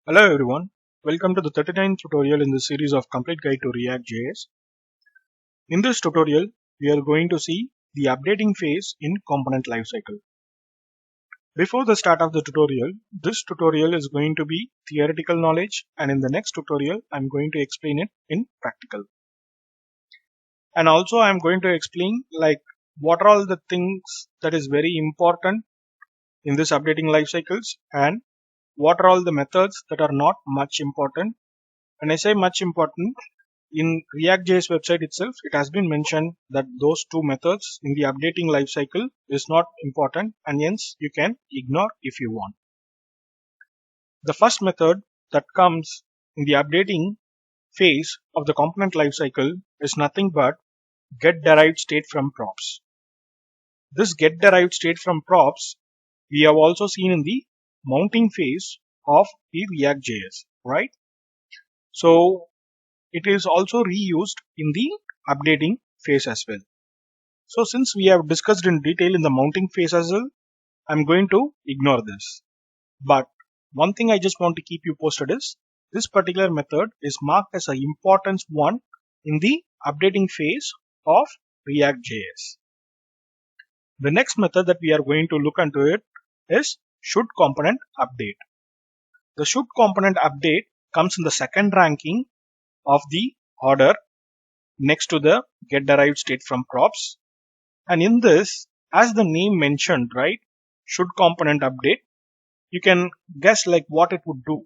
Hello everyone, welcome to the 39th tutorial in the series of Complete Guide to ReactJS. In this tutorial, we are going to see the updating phase in component lifecycle. Before the start of the tutorial, this tutorial is going to be theoretical knowledge, and in the next tutorial, I'm going to explain it in practical. And also I'm going to explain what are all the things that is very important in this updating life cycles and what are all the methods that are not much important. When I say much important, in ReactJS website itself, it has been mentioned that those two methods in the updating lifecycle is not important and hence you can ignore if you want. The first method that comes in the updating phase of the component lifecycle is nothing but GETDERIVEDSTATEFROMPROPS. This GETDERIVEDSTATEFROMPROPS we have also seen in the mounting phase of the ReactJS, right? So it is also reused in the updating phase as well. So since we have discussed in detail in the mounting phase as well, I'm going to ignore this. But one thing I just want to keep you posted is this particular method is marked as an importance one in the updating phase of ReactJS. The next method that we are going to look into it is SHOULDCOMPONENTUPDATE. The SHOULDCOMPONENTUPDATE comes in the second ranking of the order next to the GETDERIVEDSTATEFROMPROPS. And in this, as the name mentioned, right, SHOULDCOMPONENTUPDATE, you can guess what it would do.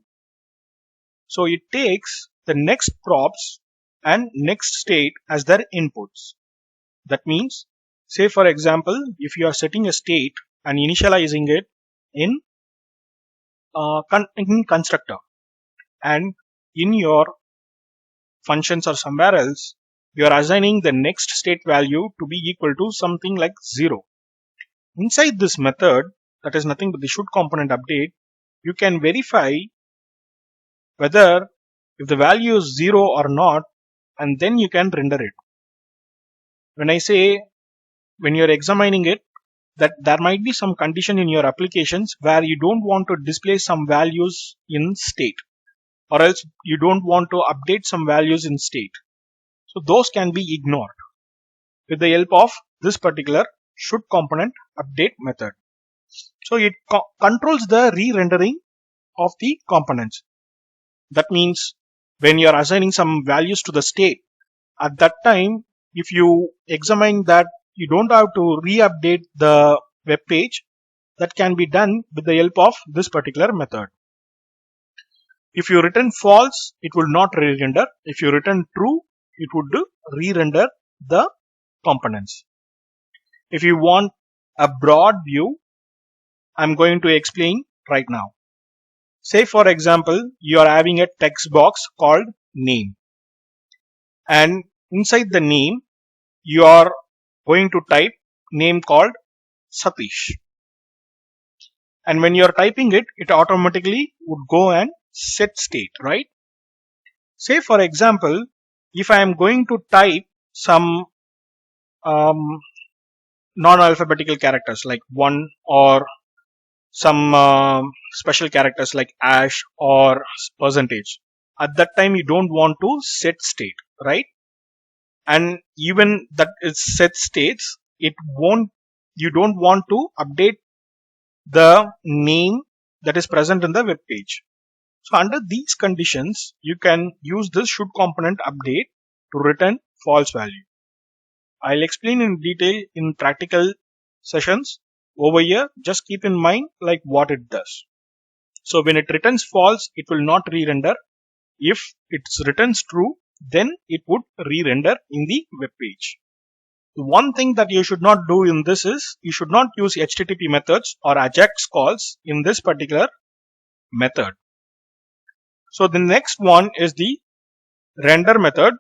So it takes the next props and next state as their inputs. That means, say for example, if you are setting a state and initializing it in constructor, and in your functions or somewhere else, you are assigning the next state value to be equal to something like 0. Inside this method, that is nothing but the SHOULDCOMPONENTUPDATE, you can verify whether if the value is 0 or not, and then you can render it. When I say when you are examining it, that there might be some condition in your applications where you don't want to display some values in state, or else you don't want to update some values in state. So those can be ignored with the help of this particular SHOULDCOMPONENTUPDATE method. So it controls the re-rendering of the components. That means when you are assigning some values to the state, at that time, if you examine that you don't have to re-update the web page, that can be done with the help of this particular method. If you return false, it will not re-render. If you return true, it would re-render the components. If you want a broad view, I'm going to explain right now. Say for example, you are having a text box called name, and inside the name, you are going to type name called Satish. And when you are typing it, it automatically would go and set state, right? Say for example, if I am going to type some non-alphabetical characters like 1 or some special characters like ash or percentage, at that time you don't want to set state, right? And even that is set states, you don't want to update the name that is present in the web page. So under these conditions, you can use this SHOULDCOMPONENTUPDATE to return false value. I'll explain in detail in practical sessions. Over here, just keep in mind what it does. So when it returns false, it will not re-render. If it returns true, then it would re-render in the web page. The one thing that you should not do in this is you should not use HTTP methods or AJAX calls in this particular method. So the next one is the render method,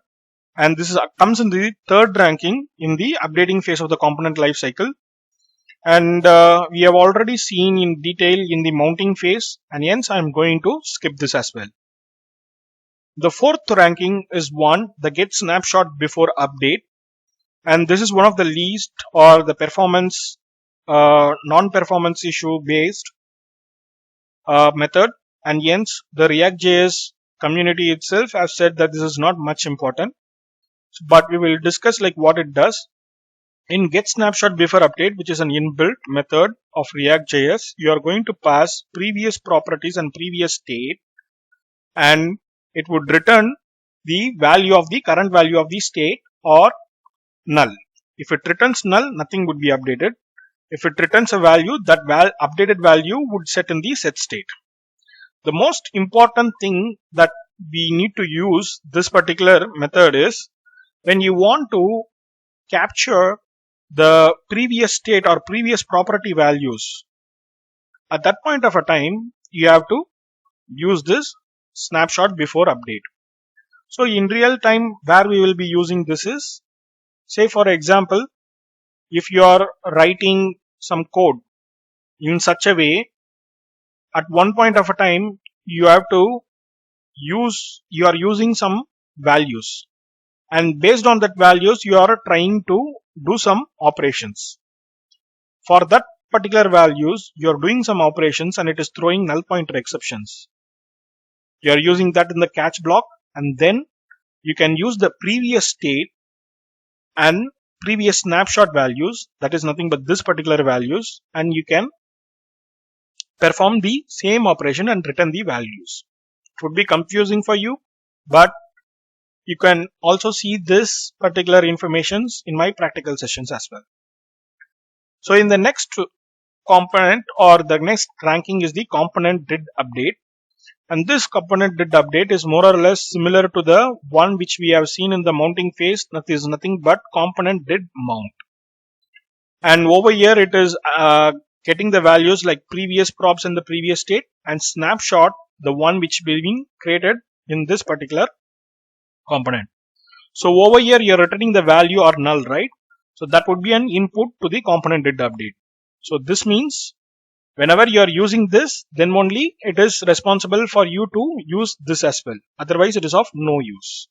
and this comes in the third ranking in the updating phase of the component lifecycle. And we have already seen in detail in the mounting phase, and hence I am going to skip this as well. The fourth ranking is the GETSNAPSHOTBEFOREUPDATE, and this is one of the least or the performance non-performance issue based method and hence the React.js community itself has said that this is not much important, but we will discuss like what it does. In GETSNAPSHOTBEFOREUPDATE, which is an inbuilt method of React.js, you are going to pass previous properties and previous state, and it would return the value of the current value of the state or null. If it returns null, nothing would be updated. If it returns a value, that updated value would set in the set state. The most important thing that we need to use this particular method is when you want to capture the previous state or previous property values. At that point of a time, you have to use this snapshot before update. So in real time, where we will be using this is, say for example, if you are writing some code in such a way, at one point of a time, you are using some values, and based on that values, you are trying to do some operations. For that particular values, you are doing some operations and it is throwing null pointer exceptions. You are using that in the catch block, and then you can use the previous state and previous snapshot values, that is nothing but this particular values, and you can perform the same operation and return the values. It would be confusing for you, but you can also see this particular informations in my practical sessions as well. So in the next component or the next ranking is the component did update, and this component did update is more or less similar to the one which we have seen in the mounting phase. That is nothing but component did mount, and over here it is getting the values like previous props in the previous state and snapshot, the one which will be created in this particular component. So over here you are returning the value or null, right? So that would be an input to the component did update. So this means whenever you are using this, then only it is responsible for you to use this as well. Otherwise it is of no use.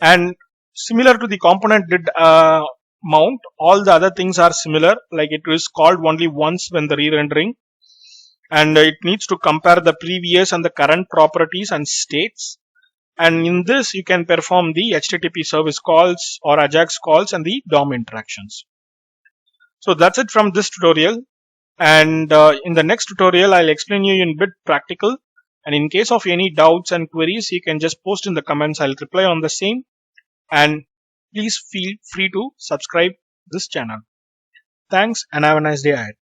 And similar to the component did mount, all the other things are similar, like it is called only once when the re-rendering, and it needs to compare the previous and the current properties and states, and in this you can perform the HTTP service calls or AJAX calls and the DOM interactions. So that's it from this tutorial, and in the next tutorial I'll explain you in bit practical, and in case of any doubts and queries you can just post in the comments. I'll reply on the same, and please feel free to subscribe this channel. Thanks and have a nice day ahead.